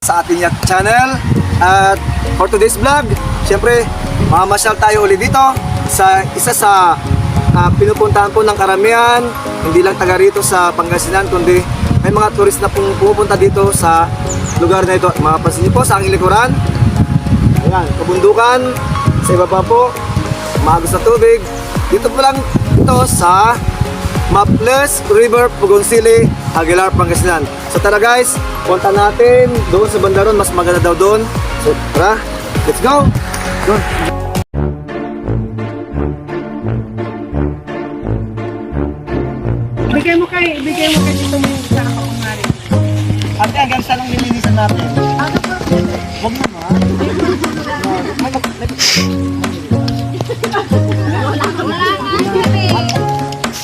sa ating channel. At for today's vlog, syempre mamasyal tayo ulit dito sa isa sa pinupuntahan po ng karamihan, hindi lang taga rito sa Pangasinan, kundi may mga turist na pong pupunta dito sa lugar na ito. Mapapansin niyo po sa aking likuran, ayan, kabundukan, sa iba pa po maagos na tubig. Dito po lang ito sa Maples River, Pugoncili, Aguilar, Pangasinan. So tara guys, punta natin doon sa banda ron, mas maganda daw doon. So tara, let's go! Doon. Ibigay mo kay dito mo sa kakumari. Ate, hanggang saan ang nilinisan natin? Ano po? Huwag mo ha?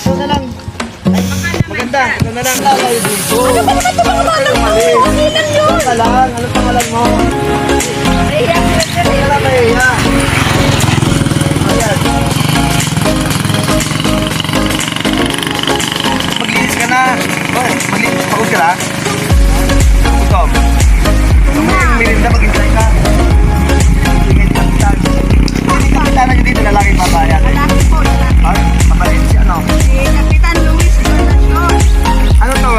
Ito na lang. Maganda. Ito na lang. Lalay dito. Ano ba naman ito mga malang mo? Okay lang yun. Ito lang. Ano pangalan mo? Ito lang Maria. Ayan. Maglinis ka na. Oh, maglinis. Pagod ka na. Gutom. Ang mirinda, maghintay ka. Sige, kapitan. Hindi kapitan na dito na laging babayan. Lalaki po, lalaki. Ay, mabalin si ano? Si Kapitan Luis Ignacio. Ano to?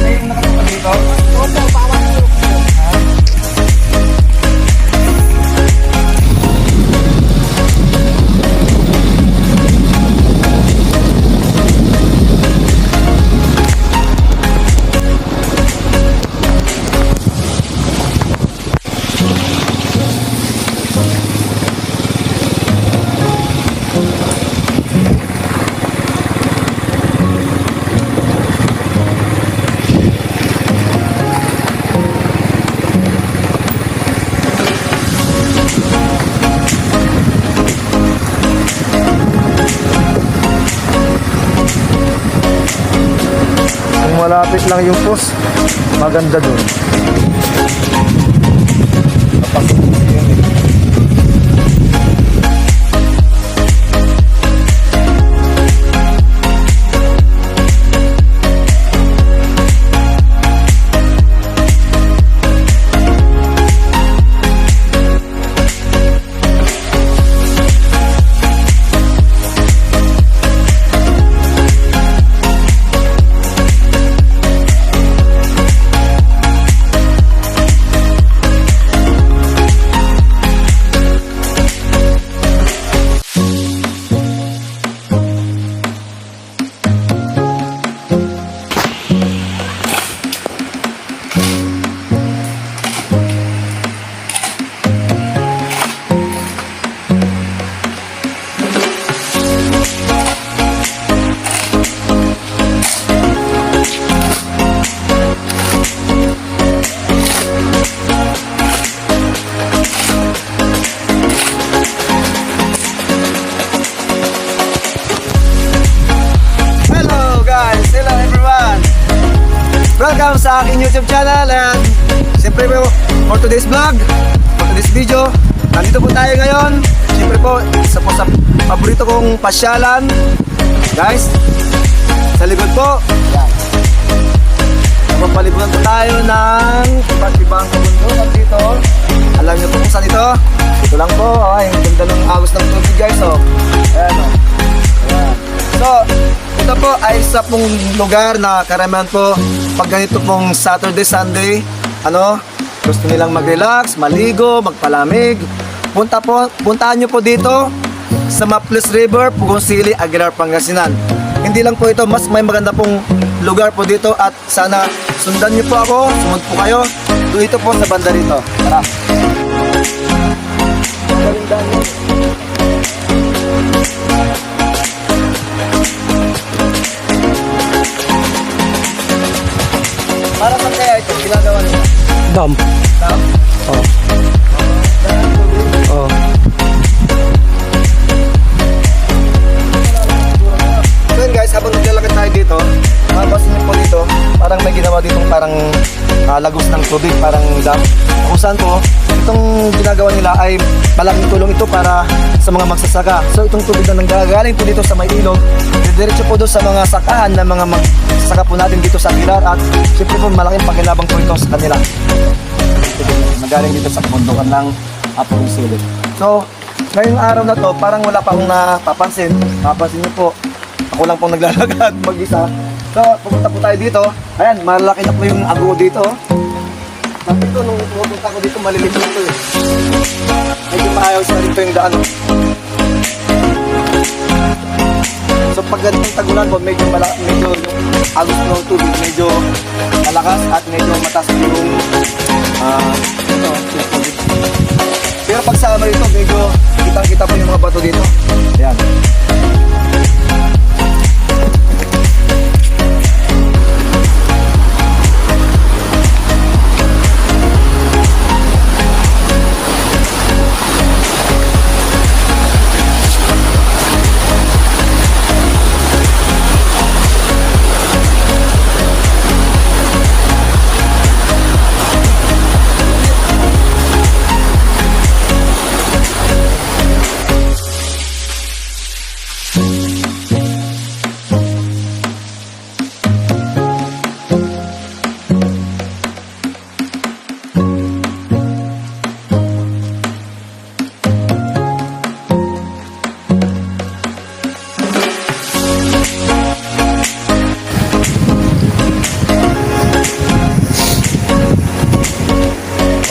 Ay, yung nakatupa dito? Opo, bawat grupo. Kung malapit lang yung post, maganda dun. Napasok yun eh. Welcome sa aking YouTube channel, and siyempre po, for today's vlog, for today's video, nandito po tayo ngayon. Siyempre po, isa po sa paborito kong pasyalan, guys, sa likod po, yan. Napapalibugan po tayo ng iba't ibang kabundukan dito. Alam niyo po kung saan ito? Ito lang po, ay, ang ganda ng agos ng tubig guys, oh. Ayan, oh. Ayan. So, ito po ay isa pong lugar na karamihan po pag ganito pong Saturday, Sunday, gusto nilang mag-relax, maligo, magpalamig. Puntahan nyo po dito sa Maples River, Pugoncili, Aguilar, Pangasinan. Hindi lang po ito, mas may maganda pong lugar po dito at sana sundan nyo po ako, sumunod po kayo. Dito po sa banda rito. Tara. Para saan kaya ito ginagawa nila? Dam. Dam? Oh. Oh. So yun guys, habang naglalakad tayo dito, mapapansin niyo po dito, parang may ginawa ditong parang lagos ng tubig, parang dam. Kung saan po, ito itong ginagawa nila ay malaking tulong ito para sa mga magsasaka. So itong tubig na nanggagaling po dito sa may ilog, diretso po doon sa mga sakahan ng mga magsasaka po natin dito sa Pilar, at siyempre po malaking pakinabang po ito sa kanila. Nagaling dito sa kabundukan ng Apong Silid. So, ngayong araw na to, parang wala pa akong napapansin. Mapapansin niyo po, ako lang pong naglalakad mag-isa. So, pupunta po tayo dito. Ayan, malaki na po yung ago dito. Sabi ko, nung pupunta ko dito, malilit na ito eh. Medyo maayos na rin ito yung daan. So, pag ganitong tagulan po, medyo yung agos ng tubig, medyo malakas at medyo mataas yung tubig. Pero pag sa dito, medyo kitang-kita po yung mga bato dito. Ayan.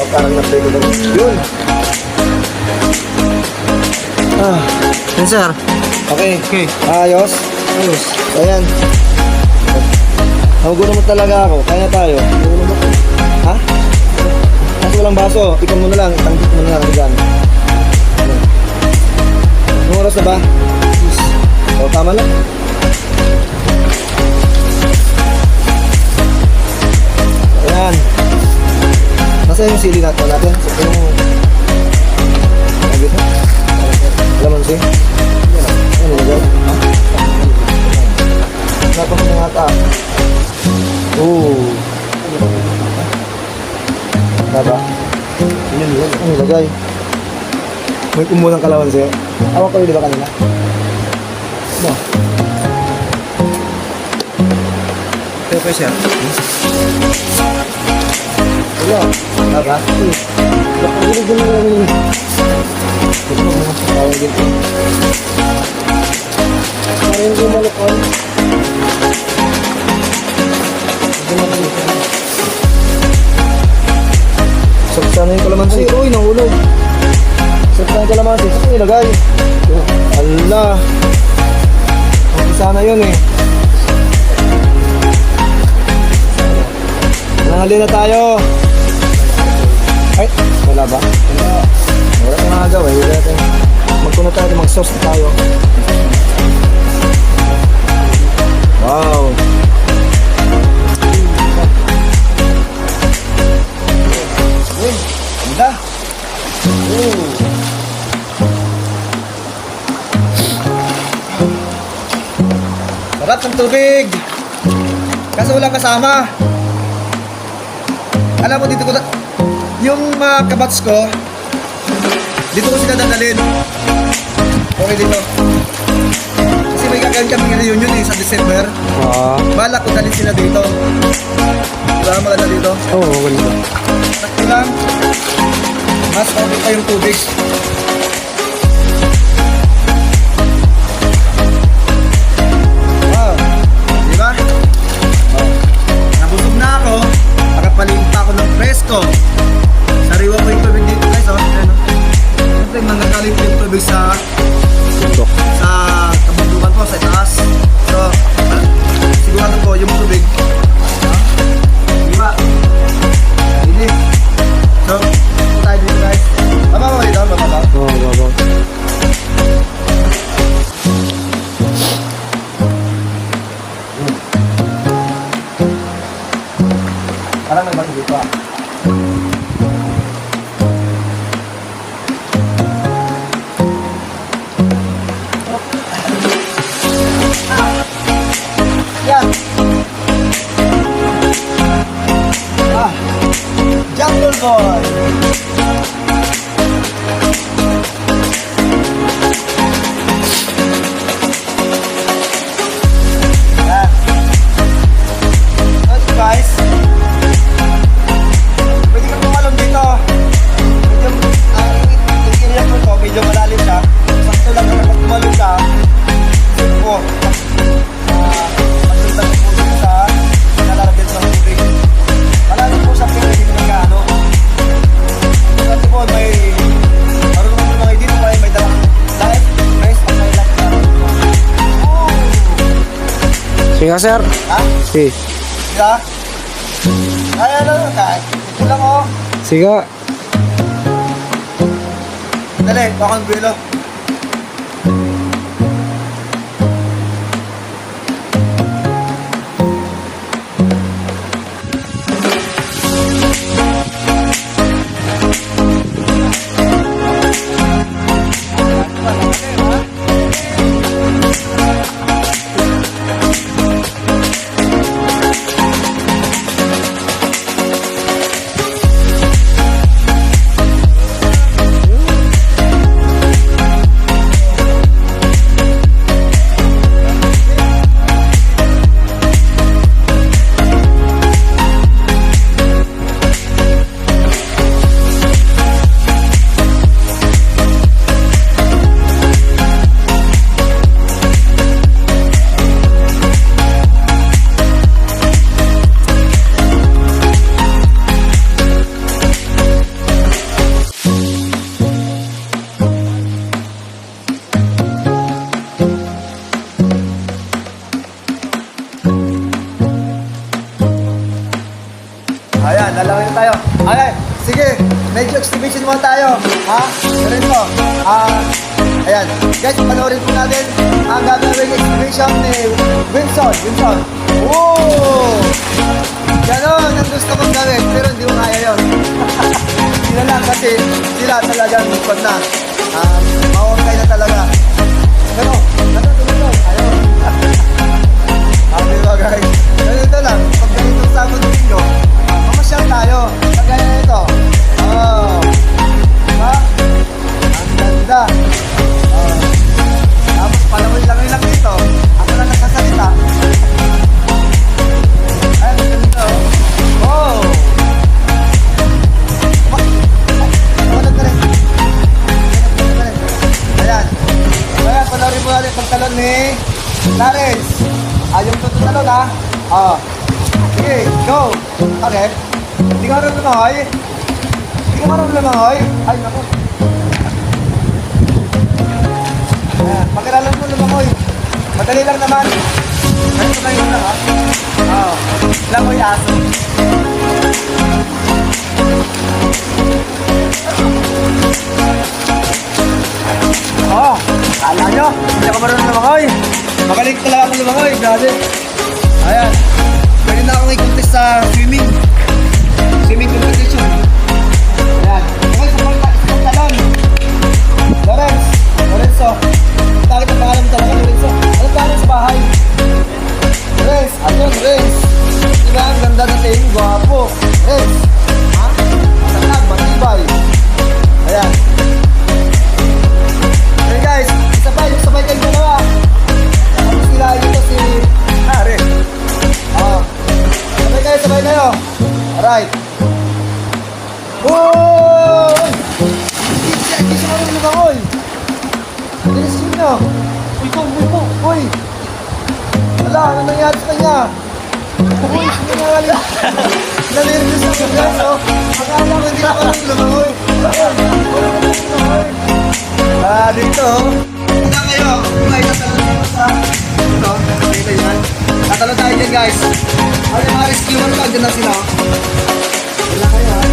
Parang na-play ko lang. Yun! Yes, sir. Okay. Okay. Ayos. Ayos. So, ayan. Nagugulo mo talaga ako. Kaya tayo. Nagugulo mo. Ha? Kasi walang baso. Ikaw mo na lang. Itanggit mo na lang. Diyan. Anong oras na ba? O, tama lang. Ayan. Nasaan yung sili natin? So, yung... Nagito? Lamansi? Ano nilagay? Napang mga ata. Oo. Diba? Ano nilagay? May kumunang kalamansi. Awak ko yun, di ba kanina? Ano? Okay, sir. Wala. Diba? Napagulog din lang yung... Ito mo mga tawag dito. Parang yung malukon. Saksan na yung kalamansi. Uy, nahulog. Saksan na yung kalamansi. Saan nilagay? Ala. Sana yun eh. Nanghali na tayo. Ay, wala ba? Wala tayong mga gawin. Wala tayong magpuno tayo, mag-sauce tayo. Wow. Uy, ganda. Sarap ng tubig. Kaso walang kasama. Alam mo, dito ko yung mga kabats ko, dito ko sila dadalhin. Okay dito. Kasi may gagawin kami reunion sa December. Balak ko dalhin sila dito. Wala maganda dito. Oo, wala. Sakto lang. Mas okay pa yung tubig. Wow. Diba? Oh. Nabusog na ako. Nakapalim pa ako ng presko. Sariwa ko yung tubig dito guys. Oh. Siyempre manggagaling po yung tubig sa kabundukan po, sa itaas. So, sigurado ko yung tubig. Diba? Hindi. So, tayo dito guys. Mababaw dito, mababaw. Oo, babaw. Parang may bato dito ah. Yan. Jungle Boy. Sige nga, sir. Ha? Sige. Diba? Ay, ano, kahit. Ito lang oh. Sige. Dali, baka ang buwelo. Ayan, lalawin na tayo. Ayan, sige, medyo exhibition muna tayo. Ha? Ganito. Ayan, guys, panoorin po natin ang gagawing exhibition ni Wilson. Woo! Ganon ang gusto kong gawin, pero hindi mo kaya yun. Sila lang kasi sila talagang pag na. Mawagay na talaga. Pero, ayaw. Happy ba guys? Ganito lang, pag ganito sa Linggo, mamasyal tayo. Kagaya nito. Oh. Diba? Ang ganda. Oh. Tapos palawin lang dito. Ako lang nagsasalita. Ay, ganito. Oh. Kumalag ka rin. Ayan. Ayan, panoorin mo natin pagtalon ni Clarence. Yung tutalon ha. Sige, go. Okay. Hindi ka marunong lumangoy. Ay, naku. Ayan, pakilala mo lumangoy. Madali lang naman. Ganito kayo lang ha. Langoy aso. Kala nyo, hindi ako marunong lumangoy. Magaling talaga akong lumangoy, brother. Ayan. Pwede na akong i-contest sa swimming competition. Ayan. Okay, sa talon. Lorenzo. Bakit ang pangalan mo talaga, Lorenzo? Anong pangalan sa bahay? Lorenz. Diba, ang ganda natin, gwapo. Lorenz. Ha? Matangag, matibay. Ayan. Okay guys, sabay kayo dalawa. Tapos sila dito si Are. Sabay kayo. Alright. Whoa! Hindi siya marunong lumangoy. Dilisin nyo. Uy. Wala, ano nangyari sa kanya? Uy, nangyari. Nalirigis ako guys, oh. Akala ko hindi ako lumangoy. Dito. Tignan kayo. May tatalon tayo sa ito. Dito yan. Tatalon tayo dyan guys. Ano yung mga rescuer ko? Dyan na sila. Wala kayo ha.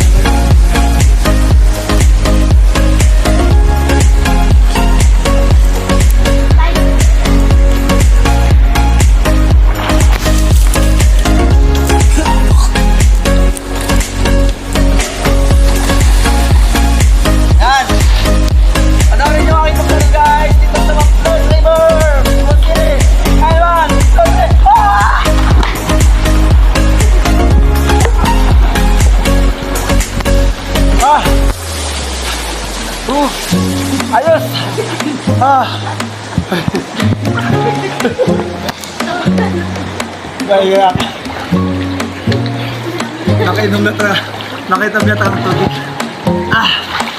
Ayos! Gaya. Nakainom na tayo. Nakainom na tayo ng tubig.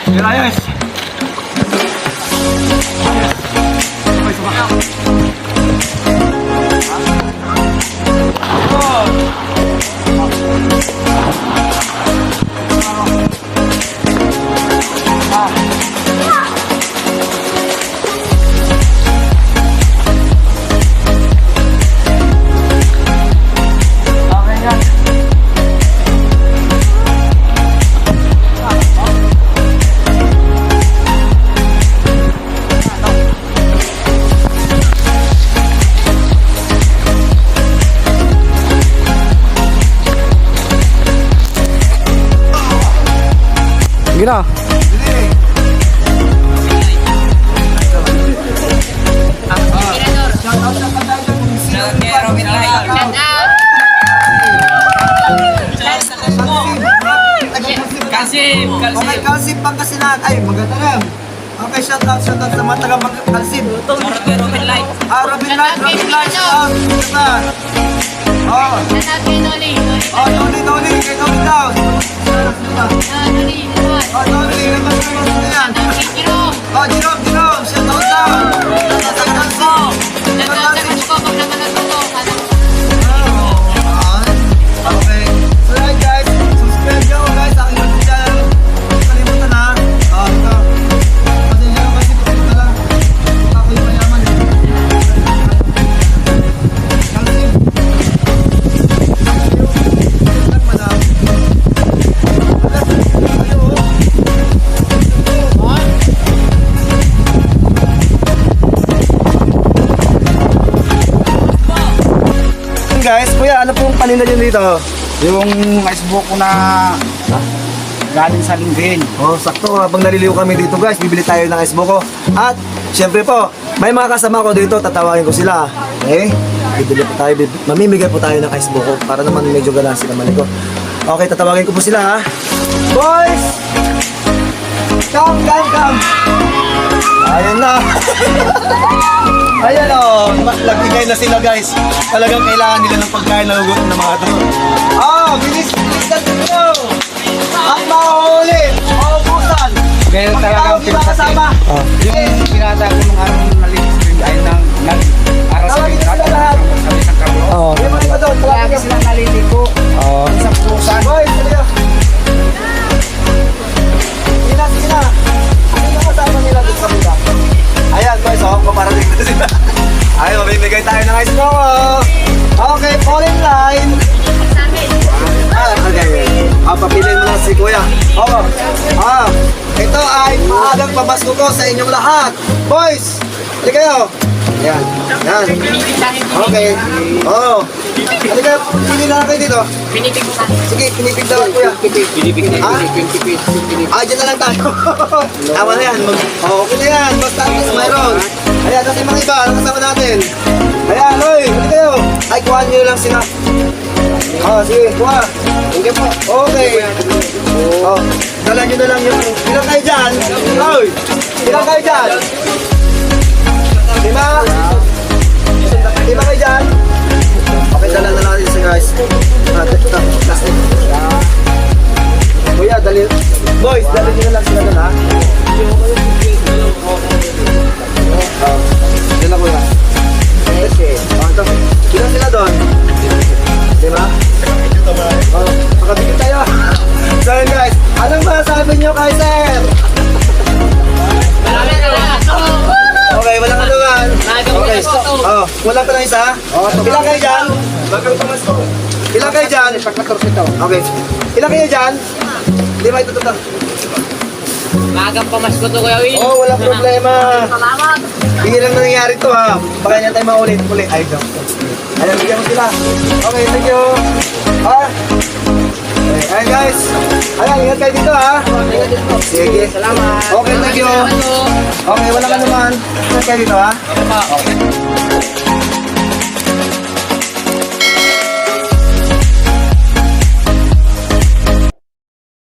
Pero ayos! Okay, sumakak. Gina. Dili. Shout out sa pagdala kung sino Kalsib! Okay, Kalsib Pangasinan. Ay, maganda na. Okay, shout out sa mga taga Kalsib. Robin Light! Robin Light, shout out. Diba? Oh, Tony kay Tony daw. Oh, Tony, naman na yan. Oh, Jerome, shout out daw. Sa Kalsib. Okay. So right guys, subscribe nyo guys sa aking YouTube channel. Kalimutan na. Ito. Kasi nyo kasi pupunta lang. Ako yung mayaman eh. Kalsib. Kalsib madam. Ayo. Guys, kuya, ano pong paninda nyo dito? Yung icebook ko na galing sa Linggin. Oh, sakto habang naliliw kami dito guys, bibili tayo ng icebook ko. At syempre po, may mga kasama ko dito, tatawagin ko sila. Okay? Bibili po tayo, mamimigay po tayo ng icebook ko para naman medyo galas sila maliko. Okay, tatawagin ko po sila ha. Boys! Come! Ayan na. Ayan o, nagbigay na sila guys. Talagang kailangan nila ng pagkain na hugot ng mga ito. Oh, bilis na dito. Ang mahuli, maubusan. Kaya talagang Di ba kasama? Yung pinata ko nung araw na nalinis ko ay araw sa Tawagin bintana. sila lahat. Sa isang kablo. Oh, yung mga iba doon, tawagin Lagi nyo. silang naliliko. Sa pusan. Boys, sige. Sige na. Ano yung kasama nila dito sa bunda? Ayan boys, pumarating na sila. Ayun, mamimigay tayo ng ice cream. Okay, fall in line. Okay. Papiliin mo lang si kuya. Ito ay maagang pamasko ko sa inyong lahat. Boys, hindi kayo. Yan. Okay. Hindi kayo, pili na lang kayo dito. Sige, pinipig daw kuya. Dyan na lang tayo. Tama na yan. Okay na yan. Basta at least mayroon. Ayan, kasi mga iba, ano kasama natin? Ayan, oy, hindi kayo. Ay, kuhaan nyo lang sila. Sige, kuha. Okay po. Okay. Dala nyo na lang yung... Ilang kayo dyan? Oy, ilang kayo dyan? 5? 5 kayo dyan? Okay, dala na natin siya guys. Plastic. Kuya, dali. Boys, dali nyo na lang sila doon ha. Dala kuya. Ito. Ilan sila doon? Diba? Makabigil tayo. So yun guys, anong masasabi nyo kay sir? Okay, walang anuman. Okay. Wala pa lang isa. Ilan kayo dyan? Ilan kayo dyan? Okay. Ilan kayo dyan? Di ba ito ito? Magang pamasko to Kuya Will. Walang problema. Hindi lang nangyayari to ha. Baka niya tayo maulit. Ay, go. Ayan, bigyan mo sila. Okay, thank you. Ayan guys. Ayan, ingat kayo dito ha. Sige. Salamat. Okay, thank you. Okay, walang anuman. Ingat kayo dito ha. Okay.